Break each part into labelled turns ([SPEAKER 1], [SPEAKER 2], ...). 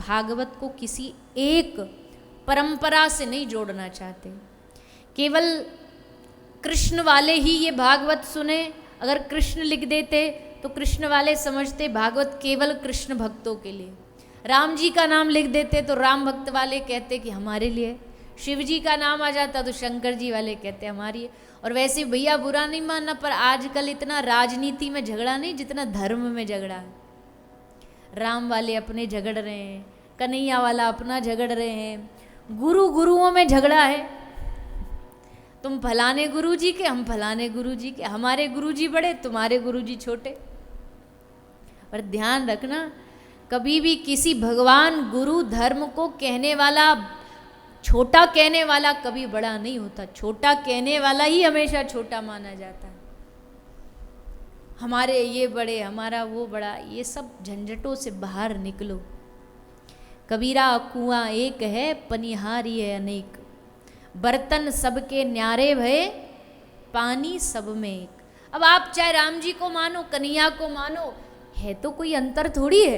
[SPEAKER 1] भागवत को किसी एक परंपरा से नहीं जोड़ना चाहते। केवल कृष्ण वाले ही ये भागवत सुने, अगर कृष्ण लिख देते तो कृष्ण वाले समझते भागवत केवल कृष्ण भक्तों के लिए। राम जी का नाम लिख देते तो राम भक्त वाले कहते कि हमारे लिए। शिव जी का नाम आ जाता तो शंकर जी वाले कहते हमारी है। और वैसे भैया बुरा नहीं मानना, पर आजकल इतना राजनीति में झगड़ा नहीं जितना धर्म में झगड़ा है। राम वाले अपने झगड़ रहे हैं, कन्हैया वाला अपना झगड़ रहे हैं, गुरुओं में झगड़ा है। तुम फलाने गुरु जी के, हम फलाने गुरु जी के, हमारे गुरु जी बड़े, तुम्हारे गुरु जी छोटे। पर ध्यान रखना, कभी भी किसी भगवान गुरु धर्म को कहने वाला, छोटा कहने वाला कभी बड़ा नहीं होता। छोटा कहने वाला ही हमेशा छोटा माना जाता है। हमारे ये बड़े, हमारा वो बड़ा, ये सब झंझटों से बाहर निकलो। कबीरा कुआं एक है, पनिहारी है अनेक, बर्तन सबके न्यारे भये, पानी सब में एक। अब आप चाहे राम जी को मानो, कन्हैया को मानो, है तो कोई अंतर थोड़ी है।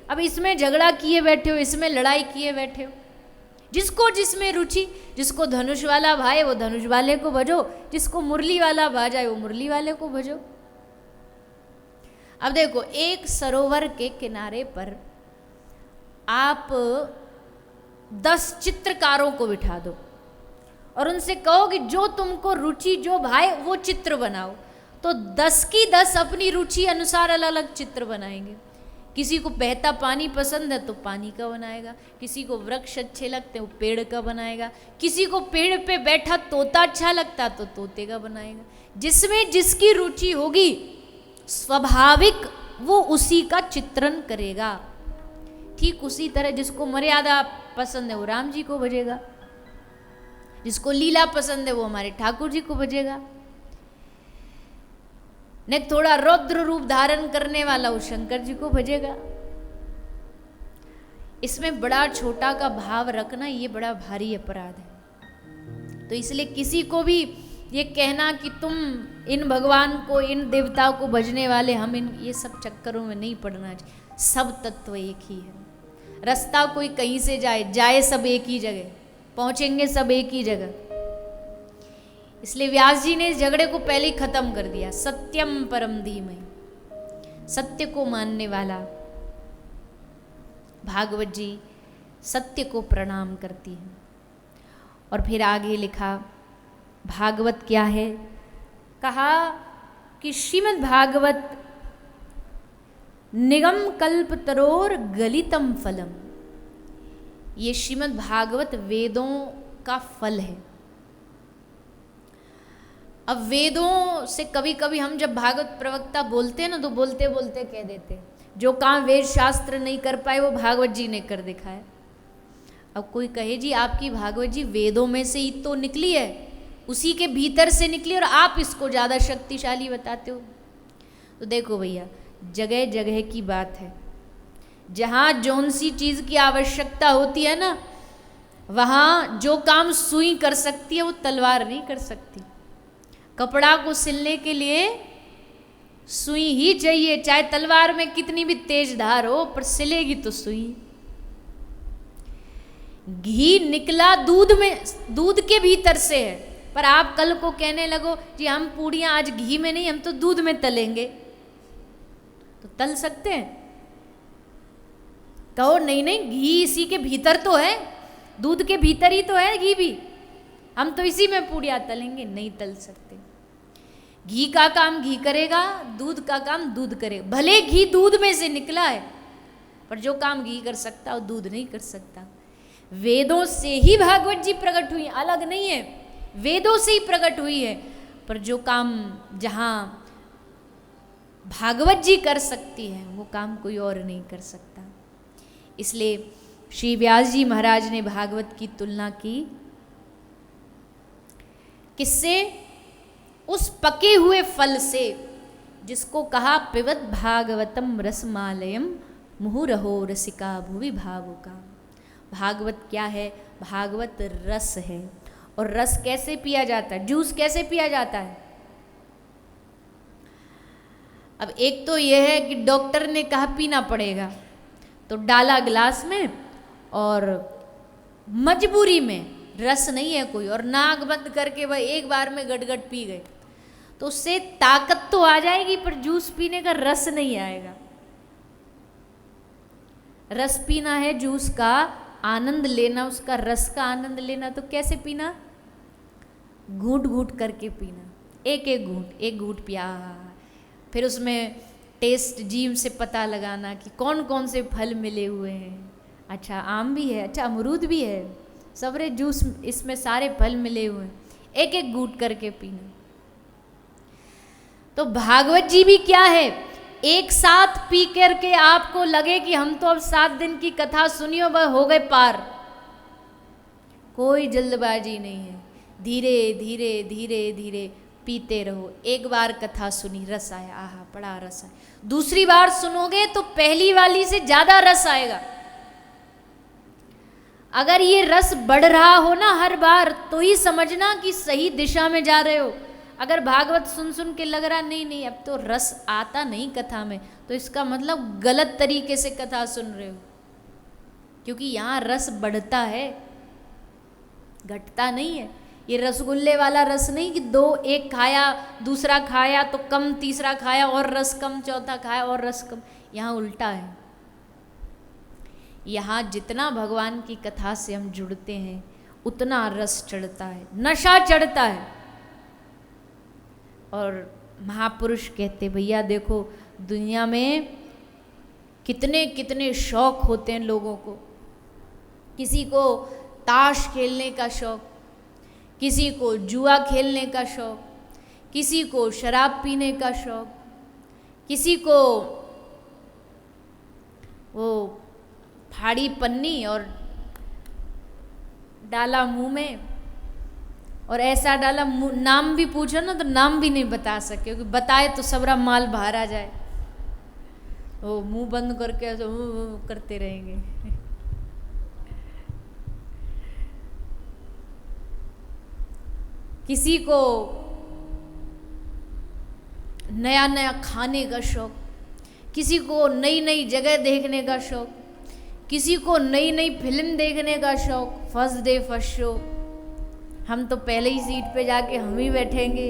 [SPEAKER 1] अब इसमें झगड़ा किए बैठे हो, इसमें लड़ाई किए बैठे हो। जिसको जिसमें रुचि, जिसको धनुष वाला भाई वो धनुष वाले को भजो, जिसको मुरली वाला भाजाए वो मुरली वाले को भजो। अब देखो, एक सरोवर के किनारे पर आप 10 चित्रकारों को बिठा दो और उनसे कहो कि जो तुमको रुचि जो भाई वो चित्र बनाओ, तो 10 की 10 अपनी रुचि अनुसार अलग अलग चित्र बनाएंगे। किसी को बहता पानी पसंद है तो पानी का बनाएगा, किसी को वृक्ष अच्छे लगते हैं वो पेड़ का बनाएगा, किसी को पेड़ पे बैठा तोता अच्छा लगता तो तोते का बनाएगा। जिसमें जिसकी रुचि होगी स्वाभाविक वो उसी का चित्रण करेगा। ठीक उसी तरह जिसको मर्यादा पसंद है वो राम जी को भजेगा, जिसको लीला पसंद है वो हमारे ठाकुर जी को भजेगा, ने थोड़ा रौद्र रूप धारण करने वाला वो शंकर जी को भजेगा। इसमें बड़ा छोटा का भाव रखना ये बड़ा भारी अपराध है। तो इसलिए किसी को भी ये कहना कि तुम इन भगवान को, इन देवताओं को भजने वाले, हम इन ये सब चक्करों में नहीं पड़ना चाहिए। सब तत्व एक ही है। रास्ता कोई कहीं से जाए सब एक ही जगह, पहुंचेंगे सब एक ही जगह। इसलिए व्यास जी ने इस झगड़े को पहले ही खत्म कर दिया। सत्यम परम धीमहि, सत्य को मानने वाला भागवत जी सत्य को प्रणाम करती है। और फिर आगे लिखा भागवत क्या है, कहा कि श्रीमद् भागवत निगम कल्प तरोर गलितम फलम। ये श्रीमद् भागवत वेदों का फल है। अब वेदों से कभी कभी हम जब भागवत प्रवक्ता बोलते हैं ना तो बोलते बोलते कह देते हैं, जो काम वेद शास्त्र नहीं कर पाए वो भागवत जी ने कर दिखाया। अब कोई कहे जी आपकी भागवत जी वेदों में से ही तो निकली है, उसी के भीतर से निकली, और आप इसको ज़्यादा शक्तिशाली बताते हो। तो देखो भैया, जगह जगह की बात है। जहाँ जौन सी चीज़ की आवश्यकता होती है ना, वहाँ जो काम सुई कर सकती है वो तलवार नहीं कर सकती। कपड़ा को सिलने के लिए सुई ही चाहिए, चाहे तलवार में कितनी भी तेज धार हो, पर सिलेगी तो सुई। घी निकला दूध में, दूध के भीतर से है, पर आप कल को कहने लगो जी हम पूड़ियाँ आज घी में नहीं, हम तो दूध में तलेंगे, तो तल सकते हैं? कहो नहीं नहीं, घी इसी के भीतर तो है, दूध के भीतर ही तो है घी भी, हम तो इसी में पूड़ियाँ तलेंगे। नहीं तल सकते। घी का काम घी करेगा, दूध का काम दूध करेगा। भले घी दूध में से निकला है, पर जो काम घी कर सकता वो दूध नहीं कर सकता। वेदों से ही भागवत जी प्रकट हुई, अलग नहीं है, वेदों से ही प्रकट हुई है। पर जो काम जहाँ भागवत जी कर सकती है वो काम कोई और नहीं कर सकता। इसलिए श्री व्यास जी महाराज ने भागवत की तुलना की किससे? उस पके हुए फल से जिसको कहा पिबत भागवतम रसमालयम मुहुरहो रसिका भुवि भावुका। भागवत क्या है? भागवत रस है। और रस कैसे पिया जाता है? जूस कैसे पिया जाता है? अब एक तो यह है कि डॉक्टर ने कहा पीना पड़ेगा, तो डाला गिलास में और मजबूरी में, रस नहीं है कोई, और नाक बंद करके वह एक बार में गट-गट पी गए, तो उससे ताकत तो आ जाएगी पर जूस पीने का रस नहीं आएगा। रस पीना है, जूस का आनंद लेना, उसका रस का आनंद लेना, तो कैसे पीना? घूंट घूंट करके पीना, एक घूंट पिया, फिर उसमें टेस्ट जीभ से पता लगाना कि कौन कौन से फल मिले हुए हैं। अच्छा आम भी है, अच्छा अमरूद भी है, सबरे जूस इसमें सारे फल मिले हुए हैं, एक घूंट करके पीना। तो भागवत जी भी क्या है, एक साथ पी करके आपको लगे कि हम तो अब 7 दिन की कथा सुनियो वह हो गए पार। कोई जल्दबाजी नहीं है, धीरे धीरे धीरे धीरे पीते रहो। एक बार कथा सुनी, रस आया, आहा बड़ा रस आया, दूसरी बार सुनोगे तो पहली वाली से ज्यादा रस आएगा। अगर ये रस बढ़ रहा हो ना हर बार, तो ही समझना कि सही दिशा में जा रहे हो। अगर भागवत सुन सुन के लग रहा नहीं अब तो रस आता नहीं कथा में, तो इसका मतलब गलत तरीके से कथा सुन रहे हो, क्योंकि यहाँ रस बढ़ता है, घटता नहीं है। ये रसगुल्ले वाला रस नहीं कि एक खाया, दूसरा खाया तो कम, तीसरा खाया और रस कम, चौथा खाया और रस कम। यहाँ उल्टा है। यहाँ जितना भगवान की कथा से हम जुड़ते हैं उतना रस चढ़ता है, नशा चढ़ता है। और महापुरुष कहते भैया देखो दुनिया में कितने कितने शौक होते हैं लोगों को। किसी को ताश खेलने का शौक, किसी को जुआ खेलने का शौक, किसी को शराब पीने का शौक, किसी को वो फाड़ी पन्नी और डाला मुंह में, और ऐसा डाला नाम भी पूछो ना तो नाम भी नहीं बता सके, क्योंकि बताए तो सबरा माल बाहर आ जाए। वो मुंह बंद करके ऐसे करते रहेंगे। किसी को नया नया खाने का शौक, किसी को नई नई जगह देखने का शौक, किसी को नई नई फिल्म देखने का शौक। फर्स्ट डे फर्स्ट शो, हम तो पहले ही सीट पे जाके हम ही बैठेंगे।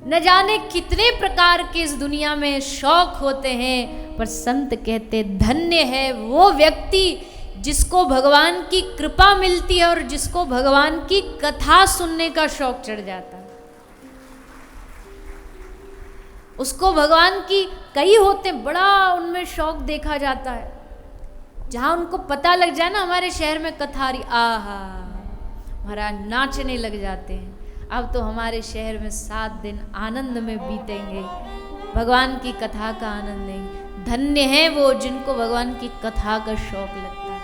[SPEAKER 1] न जाने कितने प्रकार के इस दुनिया में शौक होते हैं, पर संत कहते धन्य है वो व्यक्ति जिसको भगवान की कृपा मिलती है और जिसको भगवान की कथा सुनने का शौक चढ़ जाता है। उसको भगवान की कई होते बड़ा उनमें शौक देखा जाता है। जहाँ उनको पता लग जाए ना हमारे शहर में कथा रही, आहा महाराज नाचने लग जाते हैं। अब तो हमारे शहर में 7 दिन आनंद में बीतेंगे, भगवान की कथा का आनंद लेंगे। धन्य है वो जिनको भगवान की कथा का शौक लगता है,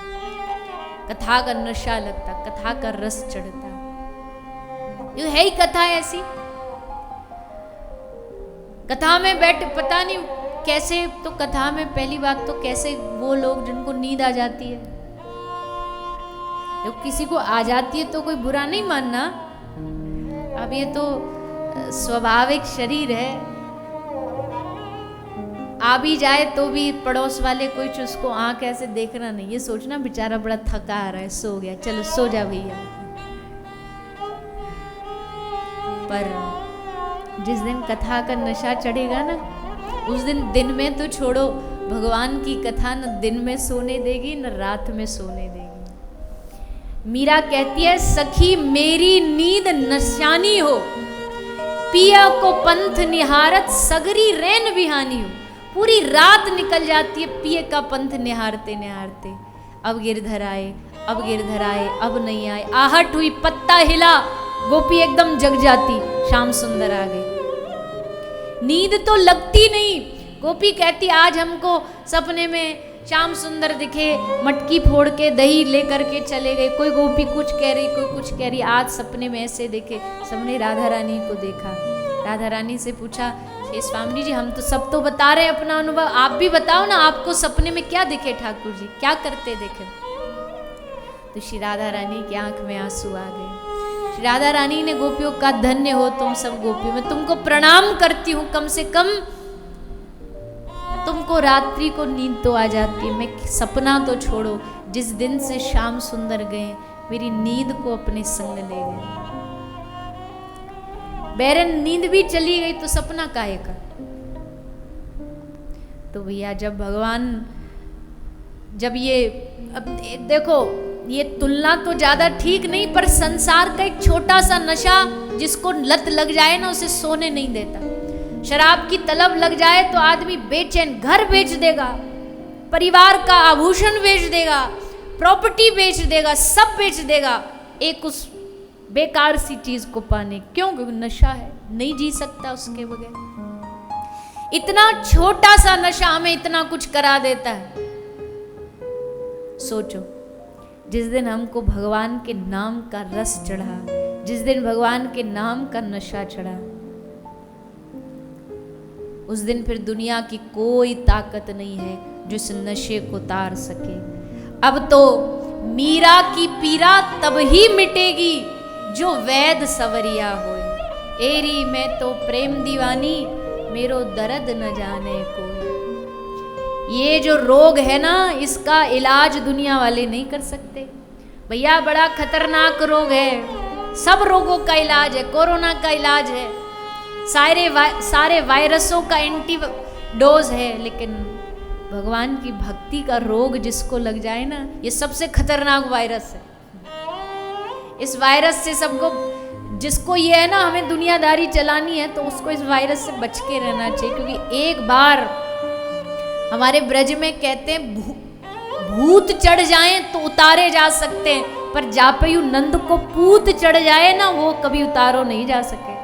[SPEAKER 1] कथा का नशा लगता है, कथा का रस चढ़ता है। ये है ही कथा ऐसी। कथा में बैठ पता नहीं कैसे, तो कथा में पहली बात तो कैसे वो लोग जिनको नींद आ जाती है, जब किसी को आ जाती है तो कोई बुरा नहीं मानना। अब ये तो स्वाभाविक शरीर है, आ भी जाए तो भी पड़ोस वाले कुछ उसको आंख ऐसे देखना नहीं, ये सोचना बेचारा बड़ा थका आ रहा है, सो गया, चलो सो जा भैया। पर जिस दिन कथा का नशा चढ़ेगा ना, उस दिन में तो छोड़ो, भगवान की कथा न दिन में सोने देगी न रात में सोने देगी। मीरा कहती है सखी मेरी नींद नशानी हो, पिया को पंथ निहारत सगरी रैन बिहानी हो। पूरी रात निकल जाती है पिए का पंथ निहारते निहारते। अब गिरधर आए, अब गिरधर आए, अब नहीं आए, आहट हुई, पत्ता हिला, गोपी एकदम जग जाती, श्याम सुंदर आ गए। नींद तो लगती नहीं। गोपी कहती आज हमको सपने में श्याम सुंदर दिखे, मटकी फोड़ के दही लेकर के चले गए। कोई गोपी कुछ कह रही, कोई कुछ कह रही, आज सपने में ऐसे देखे। सबने राधा रानी को देखा। राधा रानी से पूछा हे स्वामी जी हम तो सब तो बता रहे हैं अपना अनुभव, आप भी बताओ ना, आपको सपने में क्या दिखे ठाकुर जी, क्या करते देखे? तो श्री राधा रानी की आंख में आंसू आ गए। श्री राधा रानी ने गोपियों का धन्य हो तुम सब गोपियों, मैं तुमको प्रणाम करती हूँ, कम से कम तुम को रात्रि को नींद तो आ जाती है, मैं सपना तो छोड़ो, जिस दिन से श्याम सुंदर गए मेरी नींद को अपने संग ले गए। बैरन नींद भी चली गई तो सपना काहे का। तो भैया जब भगवान, जब ये, अब देखो ये तुलना तो ज्यादा ठीक नहीं, पर संसार का एक छोटा सा नशा जिसको लत लग जाए ना उसे सोने नहीं देता। शराब की तलब लग जाए तो आदमी बेचैन, घर बेच देगा, परिवार का आभूषण बेच देगा, प्रॉपर्टी बेच देगा, सब बेच देगा, एक उस बेकार सी चीज को पाने। क्यों? क्योंकि नशा है, नहीं जी सकता उसके बगैर। इतना छोटा सा नशा हमें इतना कुछ करा देता है। सोचो जिस दिन हमको भगवान के नाम का रस चढ़ा, जिस दिन भगवान के नाम का नशा चढ़ा, उस दिन फिर दुनिया की कोई ताकत नहीं है जो इस नशे को तार सके। अब तो मीरा की पीरा तब ही मिटेगी जो वैद सवरिया होए। एरी मैं तो प्रेम दीवानी, मेरो दर्द न जाने कोई। ये जो रोग है ना, इसका इलाज दुनिया वाले नहीं कर सकते भैया, बड़ा खतरनाक रोग है। सब रोगों का इलाज है, कोरोना का इलाज है, सारे वायरसों का एंटीडोज है, लेकिन भगवान की भक्ति का रोग जिसको लग जाए ना, ये सबसे खतरनाक वायरस है। इस वायरस से सबको, जिसको ये है ना हमें दुनियादारी चलानी है, तो उसको इस वायरस से बच के रहना चाहिए। क्योंकि एक बार हमारे ब्रज में कहते हैं भूत चढ़ जाएं तो उतारे जा सकते हैं, पर जापयु नंद को पूत चढ़ जाए ना, वो कभी उतारो नहीं जा सके।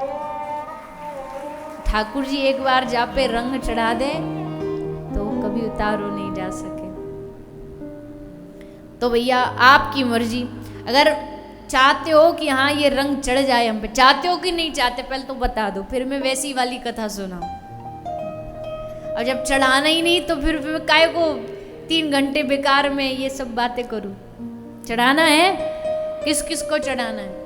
[SPEAKER 1] ठाकुर जी एक बार जापे रंग चढ़ा दे तो कभी उतारो नहीं जा सके। तो भैया आपकी मर्जी, अगर चाहते हो कि हाँ ये रंग चढ़ जाए हम पे, चाहते हो कि नहीं चाहते पहले तो बता दो, फिर मैं वैसी वाली कथा सुनाऊं। और जब चढ़ाना ही नहीं तो फिर काय को 3 घंटे बेकार में ये सब बातें करूं। चढ़ाना है, किस किस को चढ़ाना है,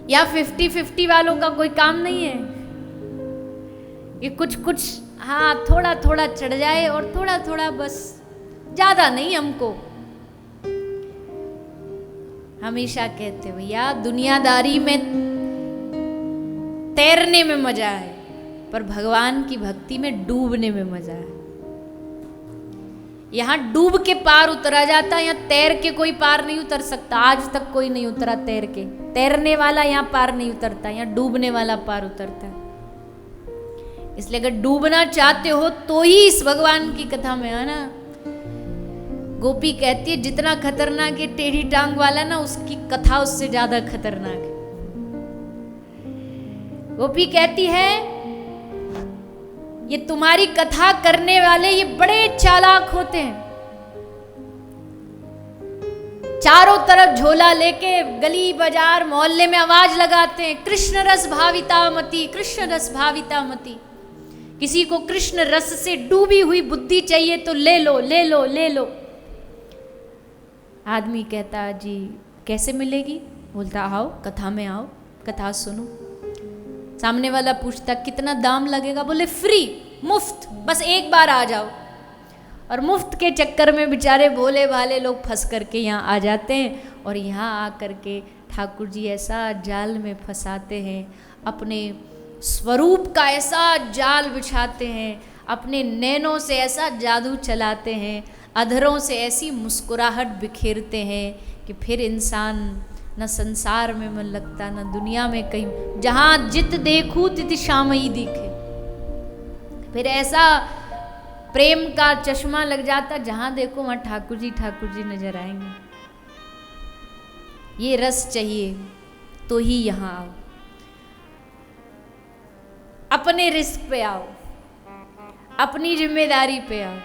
[SPEAKER 1] या 50-50 वालों का कोई काम नहीं है कि कुछ कुछ हाँ थोड़ा थोड़ा चढ़ जाए और थोड़ा थोड़ा, बस ज्यादा नहीं। हमको हमेशा कहते भैया दुनियादारी में तैरने में मजा है, पर भगवान की भक्ति में डूबने में मजा है। यहां डूब के पार उतरा जाता है, यहाँ तैर के कोई पार नहीं उतर सकता। आज तक कोई नहीं उतरा तैर के, तैरने वाला यहाँ पार नहीं उतरता, यहाँ डूबने वाला पार उतरता है। इसलिए अगर डूबना चाहते हो तो ही इस भगवान की कथा में आना। गोपी कहती है जितना खतरनाक है टेढ़ी टांग वाला ना, उसकी कथा उससे ज्यादा खतरनाक है। गोपी कहती है ये तुम्हारी कथा करने वाले ये बड़े चालाक होते हैं, चारों तरफ झोला लेके गली बाजार मोहल्ले में आवाज लगाते हैं कृष्ण रस भाविता मती, कृष्ण रस भाविता मती। किसी को कृष्ण रस से डूबी हुई बुद्धि चाहिए तो ले लो ले लो ले लो। आदमी कहता जी कैसे मिलेगी? बोलता आओ कथा में आओ, कथा सुनो। सामने वाला पूछता कितना दाम लगेगा? बोले फ्री, मुफ्त, बस एक बार आ जाओ। और मुफ्त के चक्कर में बेचारे भोले भाले लोग फंस करके यहाँ आ जाते हैं, और यहाँ आ करके ठाकुर जी ऐसा जाल में फंसाते हैं, अपने स्वरूप का ऐसा जाल बिछाते हैं, अपने नैनों से ऐसा जादू चलाते हैं, अधरों से ऐसी मुस्कुराहट बिखेरते हैं कि फिर इंसान न संसार में मन लगता न दुनिया में कहीं, जहाँ जित देखूं तित श्यामई दिखे। फिर ऐसा प्रेम का चश्मा लग जाता, जहाँ देखो वहाँ ठाकुर जी नजर आएंगे। ये रस चाहिए तो ही यहाँ आओ, अपने रिस्क पे आओ, अपनी जिम्मेदारी पे आओ।